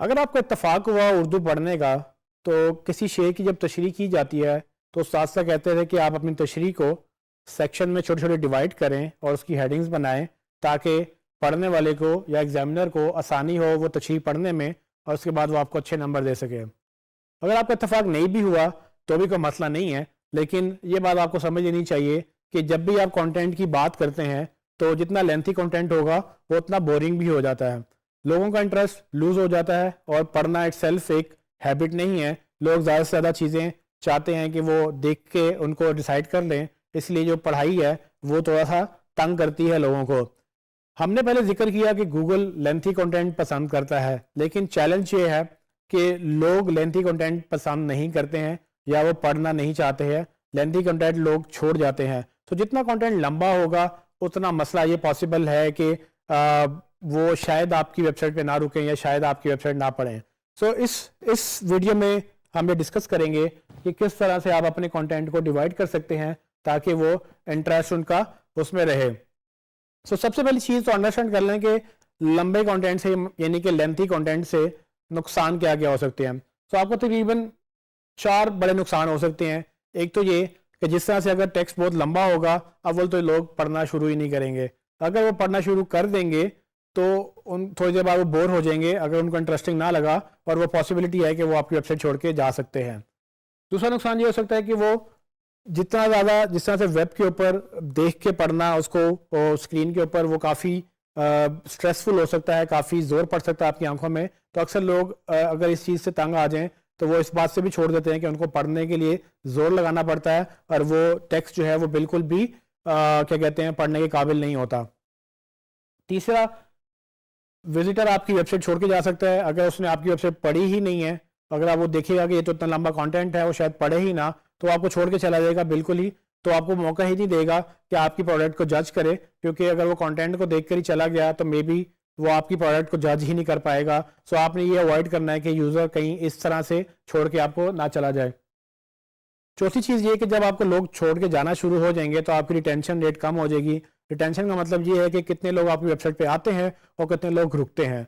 अगर आपको इत्तेफाक हुआ उर्दू पढ़ने का, तो किसी शेर की जब तशरीह की जाती है तो उस्ताद साहब कहते थे कि आप अपनी तशरीह को सेक्शन में छोटे छोटे डिवाइड करें और उसकी हेडिंग्स बनाएं ताकि पढ़ने वाले को या एग्जामिनर को आसानी हो वो तशरीह पढ़ने में, और उसके बाद वो आपको अच्छे नंबर दे सके। अगर आपका इत्तेफाक नहीं भी हुआ तो भी कोई मसला नहीं है, लेकिन ये बात आपको समझ लेनी चाहिए कि जब भी आप कंटेंट की बात करते हैं तो जितना लेंथी कंटेंट होगा वो उतना बोरिंग भी हो जाता है, लोगों का इंटरेस्ट लूज हो जाता है, और पढ़ना इटसेल्फ एक हैबिट नहीं है। लोग ज़्यादा से ज़्यादा चीज़ें चाहते हैं कि वो देख के उनको डिसाइड कर लें, इसलिए जो पढ़ाई है वो थोड़ा सा तंग करती है लोगों को। हमने पहले जिक्र किया कि गूगल लेंथी कंटेंट पसंद करता है, लेकिन चैलेंज ये है कि लोग लेंथी कंटेंट पसंद नहीं करते हैं या वो पढ़ना नहीं चाहते हैं, लेंथी कंटेंट लोग छोड़ जाते हैं। तो जितना कंटेंट लंबा होगा उतना मसला ये पॉसिबल है कि वो शायद आपकी वेबसाइट पे ना रुकें या शायद आपकी वेबसाइट ना पढ़ें। सो इस वीडियो में हम ये डिस्कस करेंगे कि किस तरह से आप अपने कंटेंट को डिवाइड कर सकते हैं ताकि वो इंटरेस्ट उनका उसमें रहे। सो सबसे पहली चीज़ तो अंडरस्टैंड कर लें कि लंबे कंटेंट से यानी कि लेंथी कंटेंट से नुकसान क्या क्या हो सकते हैं। तो आपको तकरीबन 4 बड़े नुकसान हो सकते हैं। एक तो ये कि जिस तरह से अगर टेक्स्ट बहुत लंबा होगा, अव्वल तो लोग पढ़ना शुरू ही नहीं करेंगे। अगर वो पढ़ना शुरू कर देंगे तो उन थोड़ी देर बाद वो बोर हो जाएंगे अगर उनको इंटरेस्टिंग ना लगा, और वो पॉसिबिलिटी है कि वो आपकी वेबसाइट छोड़ के जा सकते हैं। दूसरा नुकसान ये हो सकता है कि वो जितना ज़्यादा जिस तरह से वेब के ऊपर देख के पढ़ना उसको स्क्रीन के ऊपर वो काफ़ी स्ट्रेसफुल हो सकता है, काफ़ी ज़ोर पड़ सकता है आपकी आंखों में। तो अक्सर लोग अगर इस चीज़ से तंग आ जाएं तो वो इस बात से भी छोड़ देते हैं कि उनको पढ़ने के लिए ज़ोर लगाना पड़ता है और वो टेक्स्ट जो है वो बिल्कुल भी क्या कहते हैं पढ़ने के काबिल नहीं होता। तीसरा, विजिटर आपकी वेबसाइट छोड़ के जा सकता है अगर उसने आपकी वेबसाइट पढ़ी ही नहीं है। अगर आप वो देखेगा कि ये तो इतना लंबा कंटेंट है, वो शायद पढ़े ही ना, तो आपको छोड़ के चला जाएगा बिल्कुल ही। तो आपको मौका ही नहीं देगा कि आपकी प्रोडक्ट को जज करे, क्योंकि अगर वो कंटेंट को देख कर ही चला गया तो मे बी वो आपकी प्रोडक्ट को जज ही नहीं कर पाएगा। सो आपने ये अवॉइड करना है कि यूज़र कहीं इस तरह से छोड़ के आपको ना चला जाए। चौथी चीज़ ये कि जब आपको लोग छोड़ के जाना शुरू हो जाएंगे तो आपकी रिटेंशन रेट कम हो जाएगी। रिटेंशन का मतलब ये है कि कितने लोग आपकी वेबसाइट पे आते हैं और कितने लोग रुकते हैं।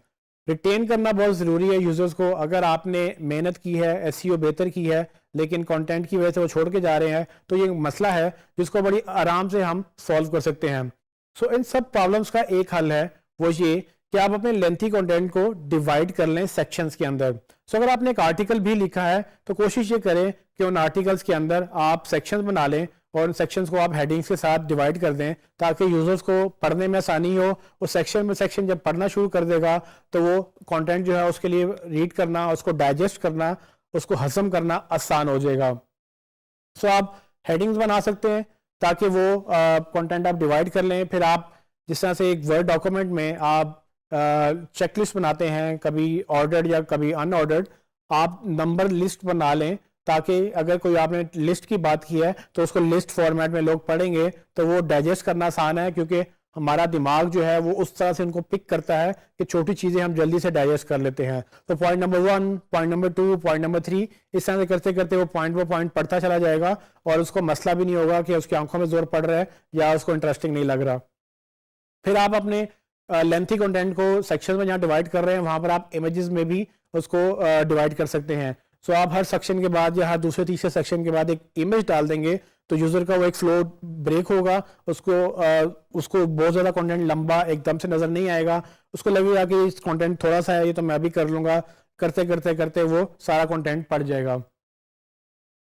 रिटेन करना बहुत ज़रूरी है यूज़र्स को। अगर आपने मेहनत की है, एसईओ बेहतर की है, लेकिन कंटेंट की वजह से वो छोड़ के जा रहे हैं, तो ये मसला है जिसको बड़ी आराम से हम सॉल्व कर सकते हैं। सो इन सब प्रॉब्लम्स का एक हल है, वो ये कि आप अपने लेंथी कंटेंट को डिवाइड कर लें सेक्शंस के अंदर। सो अगर आपने एक आर्टिकल भी लिखा है तो कोशिश ये करें कि उन आर्टिकल्स के अंदर आप सेक्शंस बना लें और उन सेक्शंस को आप हेडिंग्स के साथ डिवाइड कर दें ताकि यूजर्स को पढ़ने में आसानी हो। वो सेक्शन में सेक्शन जब पढ़ना शुरू कर देगा तो वो कंटेंट जो है उसके लिए रीड करना, उसको डाइजेस्ट करना, उसको हजम करना आसान हो जाएगा। सो आप हेडिंग्स बना सकते हैं ताकि वो कंटेंट आप डिवाइड कर लें। फिर आप जिस तरह से एक वर्ड डॉक्यूमेंट में आप चेकलिस्ट बनाते हैं, कभी ऑर्डर्ड या कभी अनऑर्डर्ड, आप नंबर लिस्ट बना लें ताकि अगर कोई आपने लिस्ट की बात की है तो उसको लिस्ट फॉर्मेट में लोग पढ़ेंगे तो वो डाइजेस्ट करना आसान है, क्योंकि हमारा दिमाग जो है वो उस तरह से उनको पिक करता है कि छोटी चीज़ें हम जल्दी से डाइजेस्ट कर लेते हैं। तो point number 1, point number 2, point number 3, इस तरह से करते करते वो पॉइंट पढ़ता चला जाएगा और उसको मसला भी नहीं होगा कि उसकी आंखों में जोर पड़ रहा है या उसको इंटरेस्टिंग नहीं लग रहा। फिर आप अपने लेंथी कंटेंट को सेक्शन में जहाँ डिवाइड कर रहे हैं वहाँ पर आप इमेजेस में भी उसको डिवाइड कर सकते हैं। सो आप हर सेक्शन के बाद या हर दूसरे तीसरे सेक्शन के बाद एक इमेज डाल देंगे तो यूज़र का वो एक फ्लो ब्रेक होगा, उसको बहुत ज़्यादा कंटेंट लंबा एकदम से नज़र नहीं आएगा, उसको लगेगा कि इस कंटेंट थोड़ा सा है ये तो मैं भी कर लूँगा, करते करते करते वो सारा कंटेंट पढ़ जाएगा।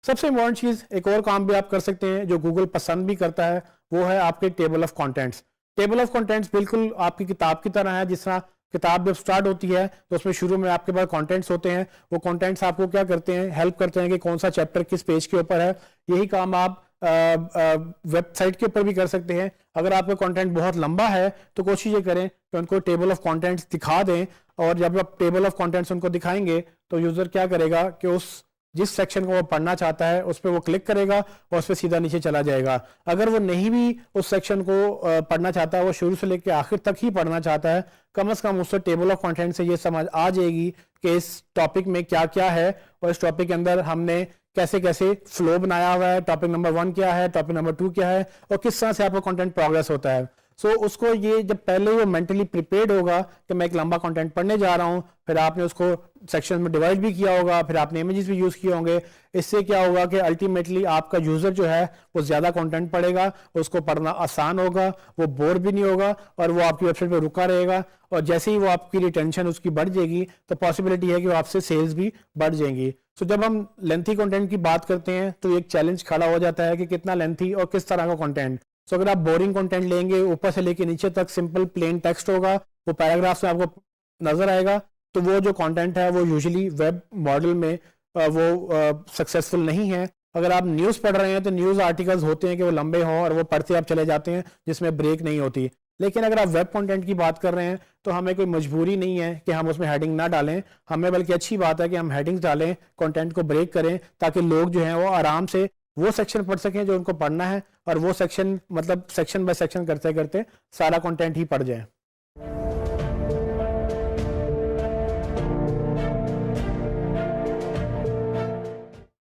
सबसे इम्पॉर्टेंट चीज़, एक और काम भी आप कर सकते हैं जो गूगल पसंद भी करता है, वो है आपके table of contents. Table of contents बिल्कुल आपकी किताब की तरह है। जिस तरह किताब जब स्टार्ट होती है तो उसमें शुरू में आपके पास कंटेंट्स होते हैं, वो कंटेंट्स आपको क्या करते हैं, हेल्प करते हैं कि कौन सा चैप्टर किस पेज के ऊपर है। यही काम आप वेबसाइट के ऊपर भी कर सकते हैं। अगर आपका कंटेंट बहुत लंबा है तो कोशिश ये करें कि उनको टेबल ऑफ कंटेंट्स दिखा दें, और जब आप टेबल ऑफ कंटेंट्स उनको दिखाएंगे तो यूज़र क्या करेगा कि उस जिस सेक्शन को वो पढ़ना चाहता है उस पर वो क्लिक करेगा और उस पर सीधा नीचे चला जाएगा। अगर वो नहीं भी उस सेक्शन को पढ़ना चाहता है, वो शुरू से लेकर आखिर तक ही पढ़ना चाहता है, कम से कम उससे टेबल ऑफ कंटेंट से ये समझ आ जाएगी कि इस टॉपिक में क्या क्या है और इस टॉपिक के अंदर हमने कैसे कैसे फ्लो बनाया हुआ है, टॉपिक नंबर 1 क्या है, टॉपिक नंबर 2 क्या है और किस तरह से आपका कंटेंट प्रोग्रेस होता है। सो उसको ये जब पहले वो मेंटली प्रिपेयर्ड होगा कि मैं एक लंबा कंटेंट पढ़ने जा रहा हूँ, फिर आपने उसको सेक्शन में डिवाइड भी किया होगा, फिर आपने इमेजेस भी यूज़ किए होंगे, इससे क्या होगा कि अल्टीमेटली आपका यूज़र जो है वो ज़्यादा कंटेंट पढ़ेगा, उसको पढ़ना आसान होगा, वो बोर भी नहीं होगा और वो आपकी वेबसाइट पर रुका रहेगा। और जैसे ही वो आपकी रिटेंशन उसकी बढ़ जाएगी तो पॉसिबिलिटी है कि वो आपसे सेल्स भी बढ़ जाएंगी। सो जब हम लेंथी कंटेंट की बात करते हैं तो एक चैलेंज खड़ा हो जाता है कि कितना लेंथी और किस तरह का कंटेंट। सो अगर आप बोरिंग कंटेंट लेंगे, ऊपर से लेके नीचे तक सिंपल प्लेन टेक्स्ट होगा, वो पैराग्राफ्स में आपको नजर आएगा, तो वो जो कंटेंट है वो यूजुअली वेब मॉडल में वो सक्सेसफुल नहीं है। अगर आप न्यूज़ पढ़ रहे हैं तो न्यूज़ आर्टिकल्स होते हैं कि वो लंबे हों और वो पढ़ते आप चले जाते हैं जिसमें ब्रेक नहीं होती। लेकिन अगर आप वेब कंटेंट की बात कर रहे हैं तो हमें कोई मजबूरी नहीं है कि हम उसमें हेडिंग ना डालें, हमें बल्कि अच्छी बात है कि हम हेडिंग्स डालें, कंटेंट को ब्रेक करें, ताकि लोग जो हैं वो आराम से वो सेक्शन पढ़ सकें जो उनको पढ़ना है, और वो सेक्शन मतलब सेक्शन बाय सेक्शन करते करते सारा कंटेंट ही पढ़ जाए।